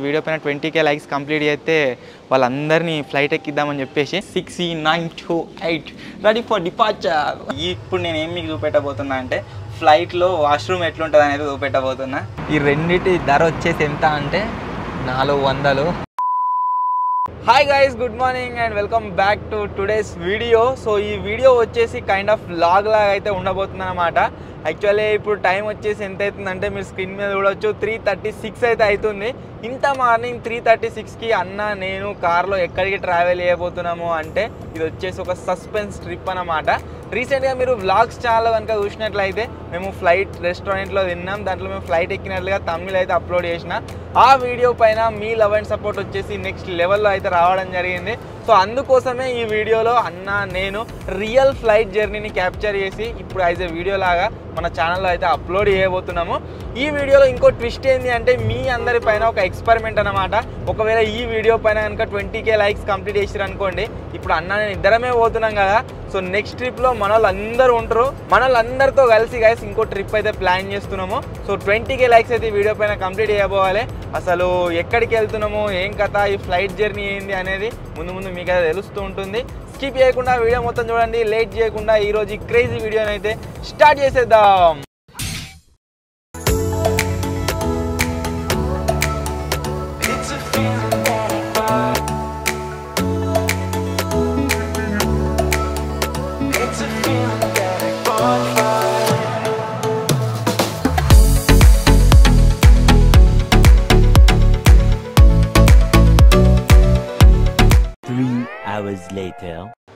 Video పైన 20k likes complete చేస్తే వాళ్ళందరినీ ఫ్లైట్ ఎక్కిద్దామని చెప్పేసి 6, 9, 2, 8 రెడీ ఫర్ డిపార్చర్. ఇప్పుడు నేను ఏం మీకు చూపెట్టబోతున్నా అంటే ఫ్లైట్లో వాష్రూమ్ ఎట్లుంటుంది అనేది చూపెట్టబోతున్నా. ఈ రెండింటి ధర వచ్చేసి ఎంత అంటే 400. Hi guys, good morning and welcome back to today's video. So ఈ వీడియో వచ్చేసి కైండ్ ఆఫ్ వ్లాగ్ లాగా అయితే ఉండబోతుంది అనమాట. యాక్చువల్లీ ఇప్పుడు టైం వచ్చేసి ఎంత అవుతుందంటే మీరు స్క్రీన్ మీద చూడవచ్చు 3:36 అయితే అవుతుంది. ఇంత మార్నింగ్ 3:36కి అన్న నేను కార్లో ఎక్కడికి ట్రావెల్ చేయబోతున్నాము అంటే ఇది వచ్చేసి ఒక సస్పెన్స్ ట్రిప్ అనమాట. రీసెంట్గా మీరు వ్లాగ్స్ ఛానల్ కనుక చూసినట్లయితే మేము ఫ్లైట్ రెస్టారెంట్లో తిన్నాం, దాంట్లో మేము ఫ్లైట్ ఎక్కినట్లుగా తమిళ్ అయితే అప్లోడ్ చేసిన. ఆ వీడియో పైన మీ లవ్ అండ్ సపోర్ట్ వచ్చేసి నెక్స్ట్ లెవెల్లో అయితే రావడం జరిగింది. సో అందుకోసమే ఈ వీడియోలో అన్న నేను రియల్ ఫ్లైట్ జర్నీని క్యాప్చర్ చేసి ఇప్పుడు యాజ్ ఏ వీడియో లాగా మన ఛానల్లో అయితే అప్లోడ్ చేయబోతున్నాము. ఈ వీడియోలో ఇంకో ట్విస్ట్ ఏంటి అంటే మీ అందరి పైన ఒక ఎక్స్పెరిమెంట్ అనమాట. ఒకవేళ ఈ వీడియో పైన కనుక 20k లైక్స్ కంప్లీట్ చేసారు అనుకోండి, ఇప్పుడు అన్న నేను ఇద్దరమే పోతున్నాం కదా. సో నెక్స్ట్ ట్రిప్లో మన వాళ్ళందరూ ఉంటారు, మన వాళ్ళందరితో కలిసి గైస్ ఇంకో ట్రిప్ అయితే ప్లాన్ చేస్తున్నాము. సో 20k లైక్స్ అయితే ఈ వీడియో పైన కంప్లీట్ చేయబోవాలి. అసలు ఎక్కడికి వెళ్తున్నాము, ఏం కథ, ఈ ఫ్లైట్ జర్నీ ఏంది అనేది ముందు ముందు మీకు అయితే తెలుస్తూ ఉంటుంది. స్కిప్ చేయకుండా వీడియో మొత్తం చూడండి. లేట్ చేయకుండా ఈరోజు ఈ క్రేజీ వీడియోని అయితే స్టార్ట్ చేసేద్దాం.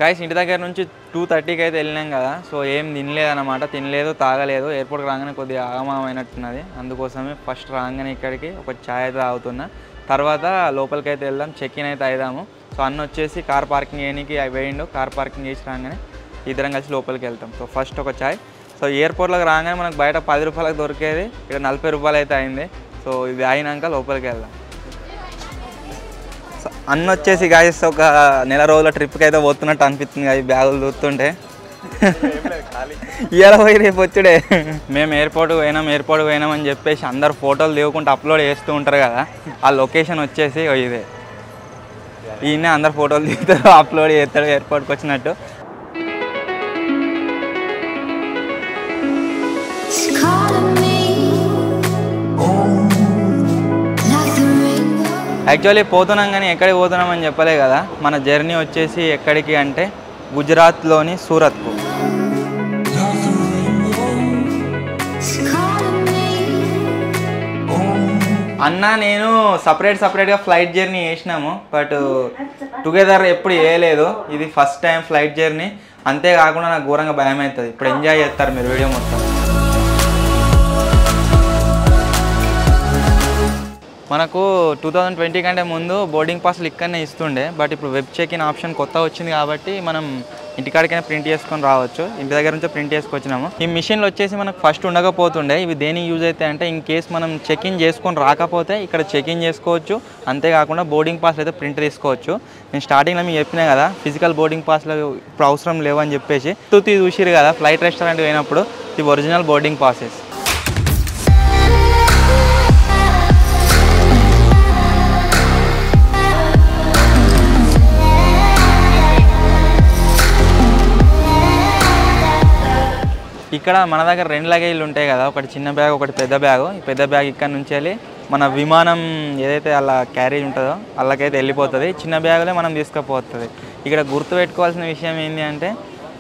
గైస్ ఇంటి దగ్గర నుంచి 2:30కి అయితే వెళ్ళినాం కదా. సో ఏం తినలేదన్నమాట, తినలేదు, తాగలేదు. ఎయిర్పోర్ట్కి రాగానే కొద్దిగా ఆగమైనట్టున్నది. అందుకోసమే ఫస్ట్ రాగానే ఇక్కడికి ఒక ఛాయ్ అయితే తాగుతున్నా. తర్వాత లోపలికి అయితే వెళ్దాం, చెక్ ఇన్ అయితే అయిదాము. సో అన్న వచ్చేసి కార్ పార్కింగ్ చేయడానికి వేయండు. కార్ పార్కింగ్ చేసి రాగానే ఇద్దరం కలిసి లోపలికి వెళ్తాం. సో ఫస్ట్ ఒక ఛాయ్. సో ఎయిర్పోర్ట్లోకి రాగానే మనకు బయట 10 రూపాయలకు దొరికేది, ఇక్కడ 40 రూపాయలు అయితే అయింది. సో ఇది అయినాక లోపలికి వెళ్దాం. అన్న వచ్చేసి గాయస్ ఒక నెల రోజుల ట్రిప్కి అయితే పోతున్నట్టు అనిపిస్తుంది. అవి బ్యాగులు చూస్తుంటే ఇలా పోయి రేపు వచ్చుడే. మేము ఎయిర్పోర్ట్ పోయినాం అని చెప్పేసి అందరు ఫోటోలు దిగుకుంటూ అప్లోడ్ చేస్తూ ఉంటారు కదా. ఆ లొకేషన్ వచ్చేసి ఇదే. ఈయనే అందరు ఫోటోలు దిగుతారు, అప్లోడ్ చేస్తాడు ఎయిర్పోర్ట్కి వచ్చినట్టు. యాక్చువల్లీ పోతున్నాం కానీ ఎక్కడికి పోతున్నాం అని చెప్పలే కదా. మన జర్నీ వచ్చేసి ఎక్కడికి అంటే గుజరాత్లోని సూరత్కు. అన్న నేను సపరేట్గా ఫ్లైట్ జర్నీ చేసినాము, బట్ టుగెదర్ ఎప్పుడు చేయలేదు. ఇది ఫస్ట్ టైం ఫ్లైట్ జర్నీ. అంతేకాకుండా నాకు ఘోరంగా భయం అవుతుంది. ఇప్పుడు ఎంజాయ్ చేస్తారు మీరు వీడియో మొత్తం. మనకు 2020 కంటే ముందు బోర్డింగ్ పాస్లు ఇక్కడనే ఇస్తుండే, బట్ ఇప్పుడు వెబ్ చెక్ ఇన్ ఆప్షన్ కొత్త వచ్చింది కాబట్టి మనం ఇంటికాడికైనా ప్రింట్ చేసుకొని రావచ్చు. ఇంటి దగ్గర నుంచే ప్రింట్ చేసుకొచ్చినాము. ఈ మిషన్లు వచ్చేసి మనకు ఫస్ట్ ఉండకపోతుండే. ఇవి దేనికి యూజ్ అయితే అంటే ఇన్ కేస్ మనం చెక్ ఇన్ చేసుకొని రాకపోతే ఇక్కడ చెక్ ఇన్ చేసుకోవచ్చు. అంతేకాకుండా బోర్డింగ్ పాస్లు అయితే ప్రింట్ తీసుకోవచ్చు. నేను స్టార్టింగ్లో మీకు చెప్పినా కదా ఫిజికల్ బోర్డింగ్ పాస్లు ఇప్పుడు అవసరం లేవని చెప్పేసి. చూసిరు కదా ఫ్లైట్ రెస్టారెంట్ పోయినప్పుడు ఇది ఒరిజినల్ బోర్డింగ్ పాసెస్. ఇక్కడ మన దగ్గర 2 లగేజ్లు ఉంటాయి కదా, ఒకటి చిన్న బ్యాగ్, ఒకటి పెద్ద బ్యాగ్. ఈ పెద్ద బ్యాగ్ ఇక్కడ నుంచి వెళ్ళి మన విమానం ఏదైతే అలా క్యారేజ్ ఉంటుందో అల్లకైతే వెళ్ళిపోతుంది. చిన్న బ్యాగులే మనం తీసుకుపోతుంది. ఇక్కడ గుర్తుపెట్టుకోవాల్సిన విషయం ఏంటి అంటే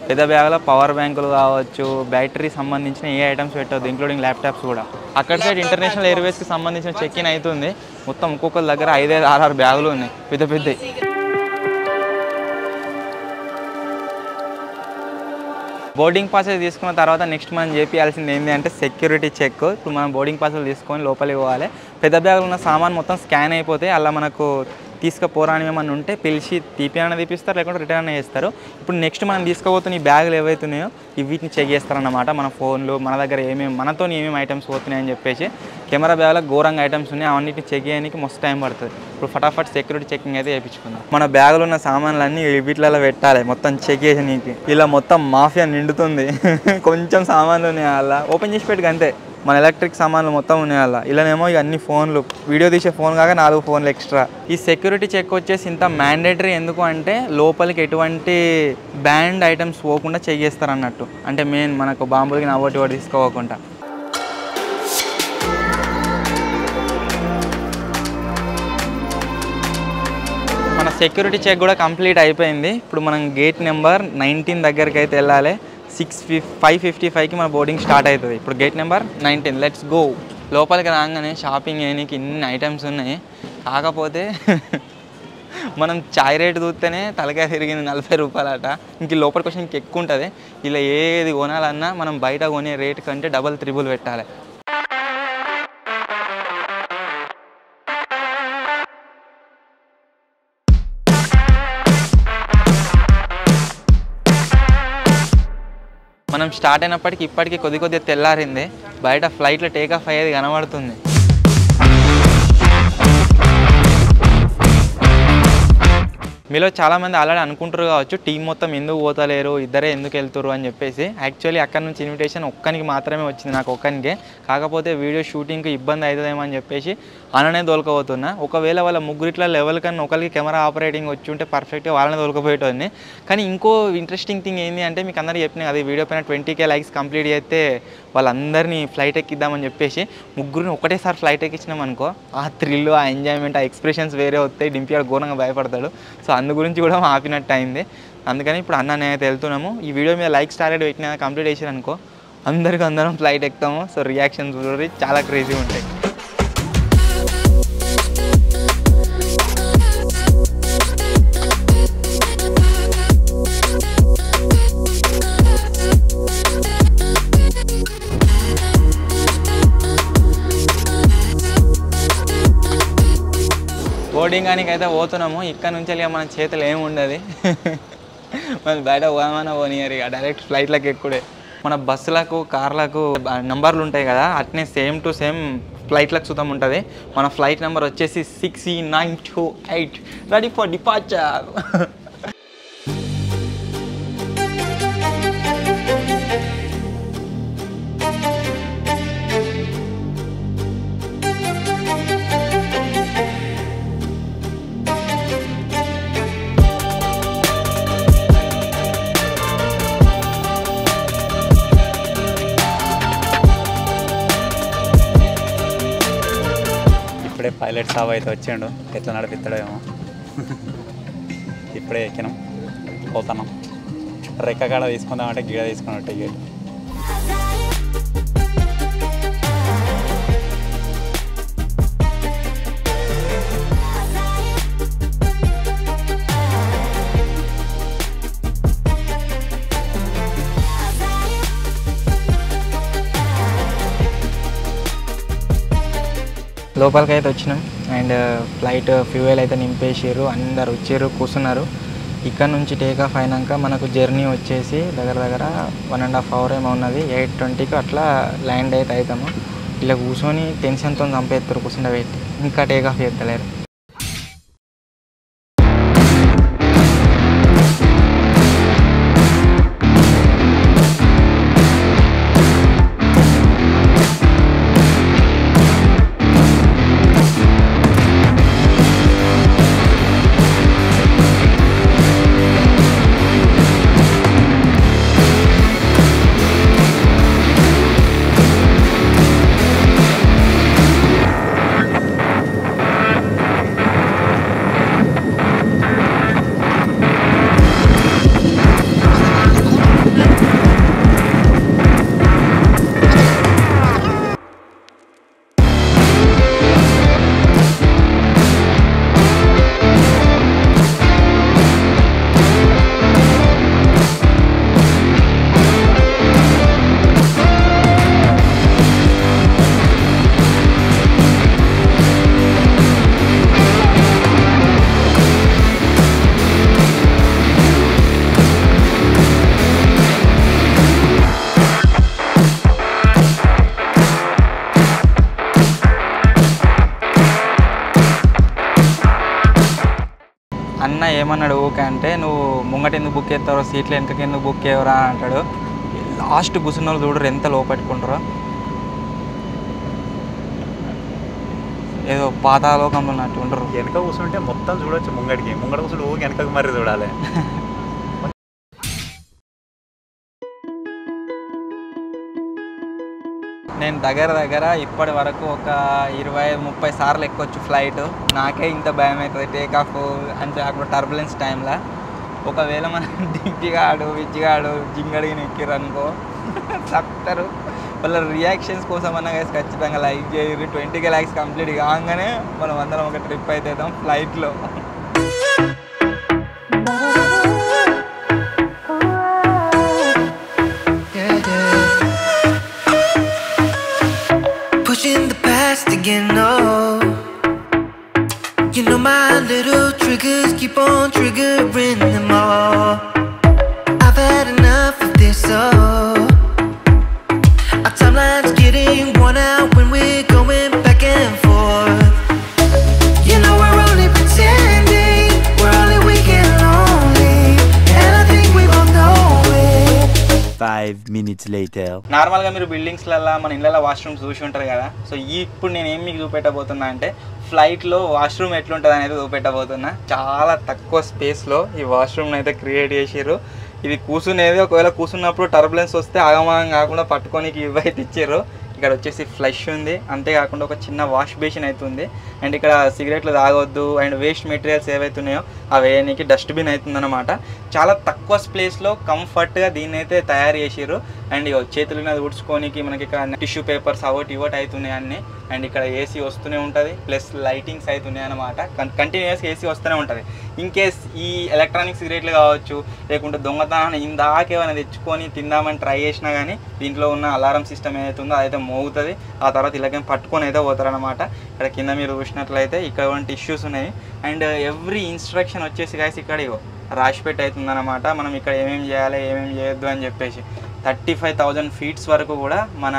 పెద్ద బ్యాగ్లో పవర్ బ్యాంకులు కావచ్చు, బ్యాటరీ సంబంధించిన ఏ ఐటమ్స్ పెట్టవద్దు, ఇంక్లూడింగ్ ల్యాప్టాప్స్ కూడా. అక్కడ సైడ్ ఇంటర్నేషనల్ ఎయిర్వేస్కి సంబంధించిన చెక్ ఇన్ అవుతుంది. మొత్తం ఒక్కొక్కరి దగ్గర 5-6 బ్యాగులు ఉన్నాయి, పెద్ద. బోర్డింగ్ పాసెస్ తీసుకున్న తర్వాత నెక్స్ట్ మనం చేయాల్సింది ఏంటి అంటే సెక్యూరిటీ చెక్. ఇప్పుడు మనం బోర్డింగ్ పాసెస్ తీసుకొని లోపలికి పోవాలి. పెద్ద బ్యాగులు ఉన్న సామాన్ మొత్తం స్కాన్ అయిపోతే అలా మనకు తీసుకుపోరాని ఏమన్నా ఉంటే పిలిచి తీపిస్తారు, లేకుంటే రిటర్న్ చేస్తారు. ఇప్పుడు నెక్స్ట్ మనం తీసుకుపోతున్న ఈ బ్యాగులు ఏవైతున్నాయో వీటిని చెక్ చేస్తారన్నమాట. మన ఫోన్లు, మన దగ్గర మనతో ఏమేమి ఐటమ్స్ పోతున్నాయని చెప్పేసి. కెమెరా బ్యాగ్లో ఘోరంగా ఐటమ్స్ ఉన్నాయి, అవన్నిటిని చెక్ చేయడానికి మస్తు టైం పడుతుంది. ఇప్పుడు ఫటాఫట్ సెక్యూరిటీ చెకింగ్ అయితే చేయించుకుందాం. మన బ్యాగులో ఉన్న సామాన్లన్నీ వీటిలలో పెట్టాలి మొత్తం చెక్ చేయడానికి. ఇలా మొత్తం మాఫియా నిండుతుంది. కొంచెం సామాన్లు ఉన్నాయి, అలా ఓపెన్ చేసి పెట్టుకు అంతే. మన ఎలక్ట్రిక్ సామాన్లు మొత్తం ఉన్నాయి అలా. ఇలానేమో ఇక అన్ని ఫోన్లు, వీడియో తీసే ఫోన్ కాక 4 ఫోన్లు ఎక్స్ట్రా. ఈ సెక్యూరిటీ చెక్ వచ్చేసి ఇంత మ్యాండేటరీ ఎందుకు అంటే లోపలికి ఎటువంటి బ్యాండ్ ఐటమ్స్ పోకుండా చెక్ చేస్తారు అన్నట్టు. అంటే మెయిన్ మనకు బాంబులకి నవ్వటి వాటి తీసుకోకుండా. మన సెక్యూరిటీ చెక్ కూడా కంప్లీట్ అయిపోయింది. ఇప్పుడు మనం గేట్ నెంబర్ 19 దగ్గరికి అయితే వెళ్ళాలి. 5:55కి మన బోర్డింగ్ స్టార్ట్ అవుతుంది. ఇప్పుడు గేట్ నెంబర్ 19, లెట్స్ గో. లోపలికి రాగానే షాపింగ్ చేయడానికి ఇన్ని ఐటమ్స్ ఉన్నాయి. కాకపోతే మనం చాయ్ రేటు చూస్తేనే తలకాయ తిరిగింది, 40 రూపాయలట. ఇంక లోపలికి వచ్చి ఇంక ఎక్కువ ఉంటుంది. ఇలా ఏది కొనాలన్నా మనం బయట కొనే రేటు కంటే డబల్ త్రిబుల్ పెట్టాలి. మనం స్టార్ట్ అయినప్పటికీ ఇప్పటికీ కొద్దిగా తెల్లారింది. బయట ఫ్లైట్లో టేకాఫ్ అయ్యేది కనబడుతుంది. మీలో చాలామంది ఆల్రెడీ అనుకుంటారు కావచ్చు టీం మొత్తం ఎందుకు పోతలేరు, ఇద్దరే ఎందుకు వెళ్తారు అని చెప్పేసి. యాక్చువల్లీ అక్కడ నుంచి ఇన్విటేషన్ ఒక్కనికి మాత్రమే వచ్చింది, నాకు ఒక్కనికే. కాకపోతే వీడియో షూటింగ్కి ఇబ్బంది అవుతుందేమో అని చెప్పేసి అననే దొరకపోతున్నా. ఒకవేళ వాళ్ళ ముగ్గురిట్లా లెవెల్ కన్నా ఒకరికి కెమెరా ఆపరేటింగ్ వచ్చి ఉంటే పర్ఫెక్ట్గా వాళ్ళనే దొరకపోయేటోని. కానీ ఇంకో ఇంట్రెస్టింగ్ థింగ్ ఏంటి అంటే మీకు అందరికీ చెప్పిన అది వీడియో పైన 20K లైక్స్ కంప్లీట్ చేస్తే వాళ్ళందరినీ ఫ్లైట్ ఎక్కిద్దామని చెప్పేసి ముగ్గురిని ఒకటేసారి ఫ్లైట్ ఎక్కించినాం అనుకో, ఆ థ్రిల్, ఆ ఎంజాయ్మెంట్, ఆ ఎక్స్ప్రెషన్స్ వేరే వస్తాయి. డింపియాడు ఘోరంగా భయపడతాడు. సో అందు గురించి కూడా ఆపినట్టు అయింది. అందుకని ఇప్పుడు అన్న నేనైతే వెళ్తున్నాము. ఈ వీడియో మీద లైక్స్ టార్గెట్ పెట్టిన కంప్లీట్ చేసారు అనుకో అందరం ఫ్లైట్ ఎక్కుతాము. సో రియాక్షన్స్ చూడండి, చాలా క్రేజీ ఉంటాయి. బోర్డింగ్ అని అయితే పోతున్నాము. ఇక్కడ నుంచి వెళ్ళి మన చేతులు ఏమి ఉండదు. మనం బయట పోదామన్నా పోనీయరు, ఇక డైరెక్ట్ ఫ్లైట్లకు ఎక్కుడే. మన బస్సులకు, కార్లకు నంబర్లు ఉంటాయి కదా, అట్నే సేమ్ టు సేమ్ ఫ్లైట్లకు సుతం ఉంటుంది. మన ఫ్లైట్ నెంబర్ వచ్చేసి 6E928, రెడీ ఫర్ డిపార్చర్. ఇప్పుడే పైలట్ సాబ్ అయితే వచ్చిండు, ఎట్లా నడిపిస్తాడో ఏమో. ఇప్పుడే ఎక్కినాం, పోతున్నాం. రెక్క కాడ తీసుకుందామంటే గిడ తీసుకున్నాం టికెట్. లోపలికి అయితే వచ్చినాం. అండ్ ఫ్లైట్ ఫ్యూయల్ అయితే నింపేసారు, అందరు వచ్చారు, కూర్చున్నారు. ఇక్కడ నుంచి టేకాఫ్ అయినాక మనకు జర్నీ వచ్చేసి దగ్గర 1.5 hour ఏమో ఉన్నది. 8:20కి అట్లా ల్యాండ్ అయితే అవుతాము. ఇలా కూర్చొని టెన్షన్తో చంపేస్తారు కూర్చుండ పెట్టి, ఇంకా టేకాఫ్ చేస్తలేరు. అన్న ఏమన్నాడు ఓకే అంటే, నువ్వు ముంగట ఎందుకు బుక్ చేస్తారో, సీట్లు వెనకకి ఎందుకు బుక్ చేయవరా అంటాడు. లాస్ట్ కూర్చున్న వాళ్ళు చూడరు ఎంత లోపెట్టుకుంటారో. ఏదో పాతాలోకంలో ఉన్నట్టు ఉంటారు. వెనక కూర్చుంటే మొత్తం చూడొచ్చు ముంగడికి, ముంగడ కూర్చుంటే ఊరికి వెనకకి మరీ చూడాలి. నేను దగ్గర ఇప్పటి వరకు ఒక 20-30 సార్లు ఎక్కొచ్చు ఫ్లైట్. నాకే ఇంత భయం అవుతుంది టేక్ ఆఫ్ అంటే అక్కడ టర్బులెన్స్ టైంలో. ఒకవేళ మనం డింకిగాడు విజ్జిగాడు జింగడిని ఎక్కిరనుకో చెప్తారు. వాళ్ళ రియాక్షన్స్ కోసం అన్నా గైస్ ఖచ్చితంగా లైక్ చేయరు. 20K లైక్స్ కంప్లీట్ కాగానే మనం అందరం ఒక ట్రిప్ అయితే వెళ్దాం ఫ్లైట్లో. Pushing the past again, oh. You know my little triggers keep on triggering them all. I've had enough of this, oh. Our timeline's getting worn out when we're going back and forth. You know we're only pretending, we're only weak and lonely, and I think we both know it. 5 minutes later. నార్మల్గా మీరు బిల్డింగ్స్లలో మన ఇళ్ళలో washrooms చూసి ఉంటారు కదా. So ఇప్పుడు నేను ఏం మీకు చూపెట్టబోతున్నా అంటే ఫ్లైట్లో వాష్రూమ్ ఎట్లుంటుంది అనేది చూపెట్టబోతున్నా. చాలా తక్కువ స్పేస్లో ఈ వాష్రూమ్ని అయితే క్రియేట్ చేసారు. ఇది కూర్చునేది, ఒకవేళ కూర్చున్నప్పుడు టర్బులెన్స్ వస్తే ఆగమాగం కాకుండా పట్టుకోనికి ఇవైతే ఇచ్చారు. ఇక్కడ వచ్చేసి ఫ్లష్ ఉంది, అంతేకాకుండా ఒక చిన్న వాష్ బేసిన్ అవుతుంది. అండ్ ఇక్కడ సిగరెట్లు తాగొద్దు అండ్ వేస్ట్ మెటీరియల్స్ ఏవైతే ఉన్నాయో అవి వేయడానికి డస్ట్బిన్ అవుతుందన్నమాట. చాలా తక్కువ స్పేస్లో కంఫర్ట్గా దీన్ని అయితే తయారు చేసారు. అండ్ చేతులు మీద తుడుచుకోనికి మనకి ఇక్కడ టిష్యూ పేపర్స్ అవటి ఇవటి అవుతున్నాయి అన్నీ. అండ్ ఇక్కడ ఏసీ వస్తూనే ఉంటుంది, ప్లస్ లైటింగ్స్ అవుతున్నాయి అనమాట. కంటిన్యూస్గా ఏసీ వస్తూనే ఉంటుంది. ఇన్ కేస్ ఈ ఎలక్ట్రానిక్ సిగరెట్లు కావచ్చు, లేకుంటే దొంగతనాన్ని ఇందాకేమైనా తెచ్చుకొని తిందామని ట్రై చేసినా కానీ దీంట్లో ఉన్న అలారం సిస్టమ్ ఏదైతే ఉందో అదైతే మోగుతుంది. ఆ తర్వాత ఇలాగే పట్టుకొని అయితే పోతారనమాట. ఇక్కడ కింద మీరు చూసినట్లయితే ఇక్కడ టిష్యూస్ ఉన్నాయి. అండ్ ఎవ్రీ ఇన్స్ట్రక్షన్ వచ్చేసి గాయస్ ఇక్కడ రాసిపెట్టి అవుతుందన్నమాట. మనం ఇక్కడ ఏమేమి చేయాలి ఏమేమి చేయొద్దు అని చెప్పేసి 35,000 feet వరకు కూడా మన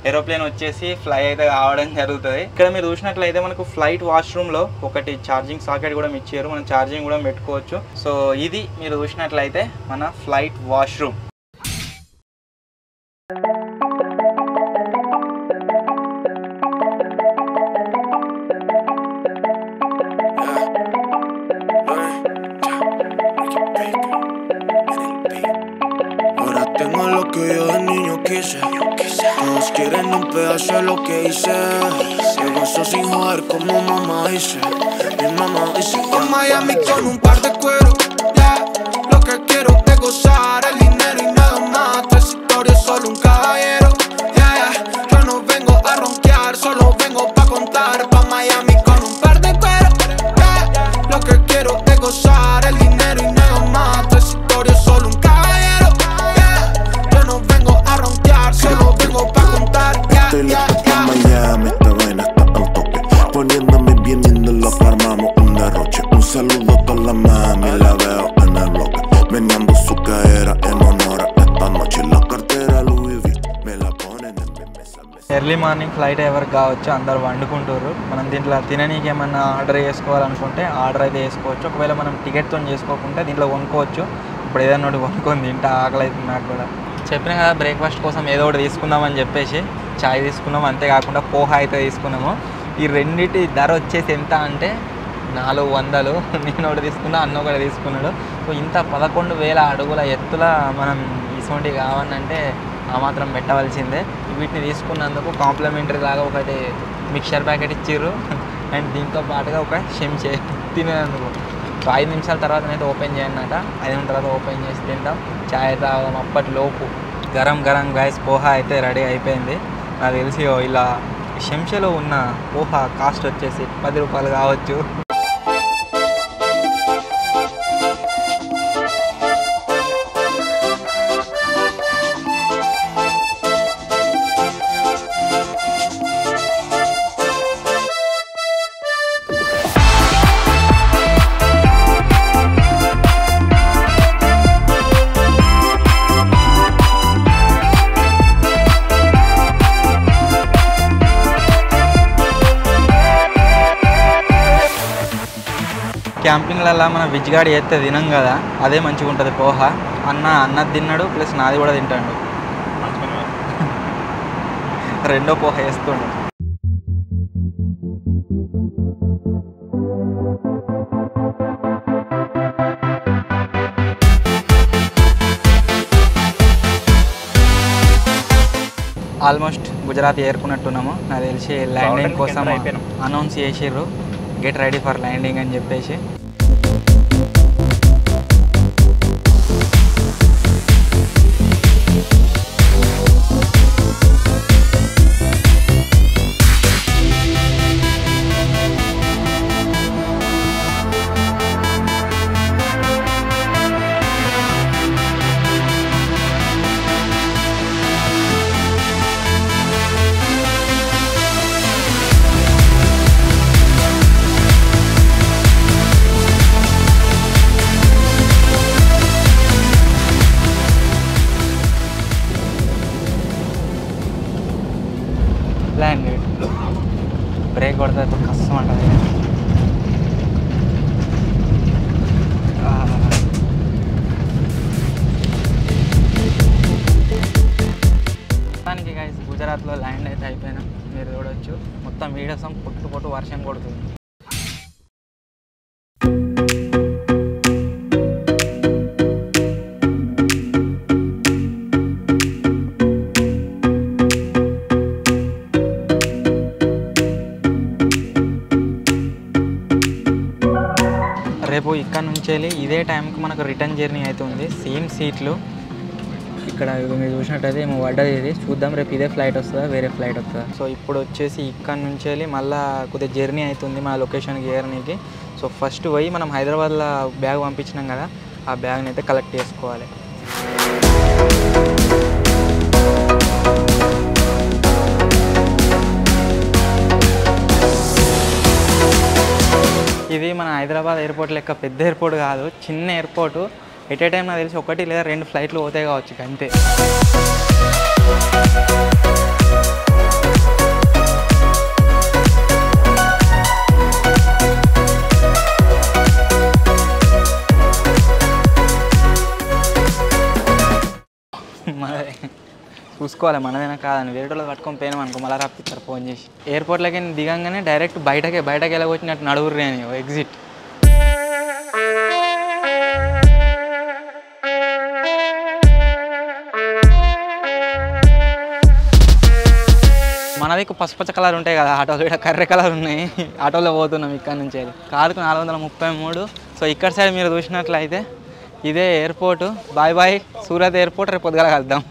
ఏరోప్లేన్ వచ్చేసి ఫ్లై అయితే కావడం జరుగుతుంది. ఇక్కడ మీరు చూసినట్లయితే మనకు ఫ్లైట్ వాష్రూమ్లో ఒకటి ఛార్జింగ్ సాకెట్ కూడా ఇచ్చారు, మనం ఛార్జింగ్ కూడా పెట్టుకోవచ్చు. సో ఇది మీరు చూసినట్లయితే మన flight washroom. Todos quieren un pedazo de lo que hice. Se gozó sin joder como mamá dice. Mi mamá dice a Miami con un par de cuero. Yeah, lo que quiero es gozar el dinero y nada más. Transitorio, solo un caballero. Yeah, yo no vengo a ronquear, solo vengo pa' contar. Pa' Miami con un par de cuero. Yeah, lo que quiero es gozar el dinero y nada más. Transitorio, solo un caballero. Yeah, yo no vengo a ronquear, solo vengo pa' contar. Estoy listo pa' Miami, esta vaina está al tope. Poniéndome bien lindo lo que armamos un derroche. Un saludo a toda la mami, la veo en el bloque. Meneando su cadera en honor a esta noche. La cartera Louis V, me la ponen en mi mesa. Early morning flight ఎవరికి కావచ్చు, అందరు వండుకుంటారు. మనం దీంట్లో తిననీకి ఏమన్నా order చేసుకోవాలనుకుంటే order అయితే చేసుకోవచ్చు. ఒకవేళ మనం టికెట్తో చేసుకోకుంటే దీంట్లో కొనుక్కోవచ్చు. ఇప్పుడు ఏదైనా ఒకటి కొనుక్కొని తింటే ఆకలి అవుతుంది నాకు కూడా. చెప్పిన కదా బ్రేక్ఫాస్ట్ కోసం ఏదో ఒకటి తీసుకుందామని చెప్పేసి చాయ్ తీసుకున్నాము, అంతేకాకుండా పోహా అయితే తీసుకున్నాము. ఈ రెండింటి ధర వచ్చేసి ఎంత అంటే 400. నేను ఒకటి తీసుకున్నా, అన్న ఒకటి తీసుకున్నాడు. సో ఇంత 11,000 అడుగుల ఎత్తుల మనం ఇటువంటివి కావాలంటే ఆ మాత్రం పెట్టవలసిందే. వీటిని తీసుకున్నందుకు కాంప్లిమెంటరీ లాగా ఒకటి మిక్చర్ ప్యాకెట్ ఇచ్చారు. అండ్ దీంతో పాటుగా ఒక చెంచే తినేందుకు. సో 5 నిమిషాల తర్వాతనైతే ఓపెన్ చేయన్నట. 5 నిమిషాల తర్వాత ఓపెన్ చేసి తింటాం, చాయ్ తాగం. అప్పటిలోపు గరం గాయస్ పోహా అయితే రెడీ అయిపోయింది. నాకు తెలిసి ఇలా చెంచాలో ఉన్న పోహా కాస్ట్ వచ్చేసి 10 రూపాయలు కావచ్చు. క్యాంపింగ్లలో మన విజ్గాడి అయితే తినం కదా, అదే మంచిగా ఉంటుంది పోహా. అన్నది తిన్నాడు, ప్లస్ నాది కూడా తింటాడు. రెండో పోహా వేస్తుండు. ఆల్మోస్ట్ గుజరాత్ చేరుకున్నట్టున్నాము. నాకు తెలిసి ల్యాండింగ్ కోసం అనౌన్స్ చేసిర్రు, గెట్ రెడీ ఫర్ ల్యాండింగ్ అని చెప్పేసి. ల్యాండ్ బ్రేక్ కొడితే కష్టం అంటుంది. మొత్తానికి గైస్ గుజరాత్లో ల్యాండ్ అయితే అయిపోయినా మీరు చూడవచ్చు. మొత్తం వీడియోసం పొట్టు వర్షం కొడుతుంది. రేపు ఇక్కడ నుంచి వెళ్ళి ఇదే టైంకి మనకు రిటర్న్ జర్నీ అవుతుంది. సేమ్ సీట్లు ఇక్కడ మీరు చూసినట్టయితే ఏమో పడ్డది. ఇది చూద్దాం రేపు ఇదే ఫ్లైట్ వస్తుందా వేరే ఫ్లైట్ వస్తుందా. సో ఇప్పుడు వచ్చేసి ఇక్కడ నుంచి వెళ్ళి మళ్ళీ కొద్దిగా జర్నీ అవుతుంది మన లొకేషన్కి ఏరనీకి. సో ఫస్ట్ పోయి మనం హైదరాబాద్లో బ్యాగ్ పంపించినాం కదా, ఆ బ్యాగ్ని అయితే కలెక్ట్ చేసుకోవాలి. ఇది మన హైదరాబాద్ ఎయిర్పోర్ట్ లెక్క పెద్ద ఎయిర్పోర్ట్ కాదు, చిన్న ఎయిర్పోర్టు. ఎట్ ఏ టైం నాకు తెలిసి 1 లేదా 2 ఫ్లైట్లు పోతాయి కావచ్చు అంతే. మనదే చూసుకోవాలి, మనదైనా కాదని. వేరేటోళ్ళు పట్టుకొని పోయినాం అనుకో మళ్ళీ రప్పిస్తారు ఫోన్ చేసి. ఎయిర్పోర్ట్లోకి దిగంగానే డైరెక్ట్ బయటకి వెళ్ళగొచ్చినట్టు నడువుర్రి అని ఎగ్జిట్. మనది పసుపచ్చ కలర్ ఉంటాయి కదా ఆటోలు, ఇక్కడ కర్రె కలర్ ఉన్నాయి. ఆటోలో పోతున్నాం ఇక్కడ నుంచి. కారుకు 433. సో ఇక్కడ సైడ్ మీరు చూసినట్లయితే ఇదే airport. Bye bye Surat airport. రేపు పొద్దుగాల కలుద్దాం.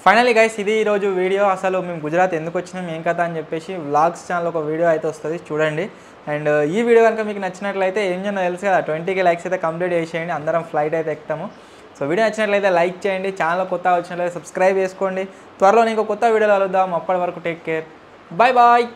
ఫైనలీ గైస్ ఇది ఈరోజు వీడియో. అసలు మేము గుజరాత్ ఎందుకు వచ్చినాం ఏం కథ అని చెప్పేసి వ్లాగ్స్ ఛానల్ ఒక వీడియో అయితే వస్తుంది చూడండి. అండ్ ఈ వీడియో కనుక మీకు నచ్చినట్లయితే ఏం చేయాలో తెలుసు కదా, 20K లైక్స్ అయితే కంప్లీట్ చేసేయండి. అందరం ఫ్లైట్ అయితే ఎక్కుతాము. సో వీడియో నచ్చినట్లయితే లైక్ చేయండి, ఛానల్ కొత్త వచ్చినట్లయితే సబ్స్క్రైబ్ చేసుకోండి. త్వరలో ఇంకో కొత్త వీడియోలో కలుద్దాం. అప్పటి వరకు టేక్ కేర్, బాయ్ బాయ్.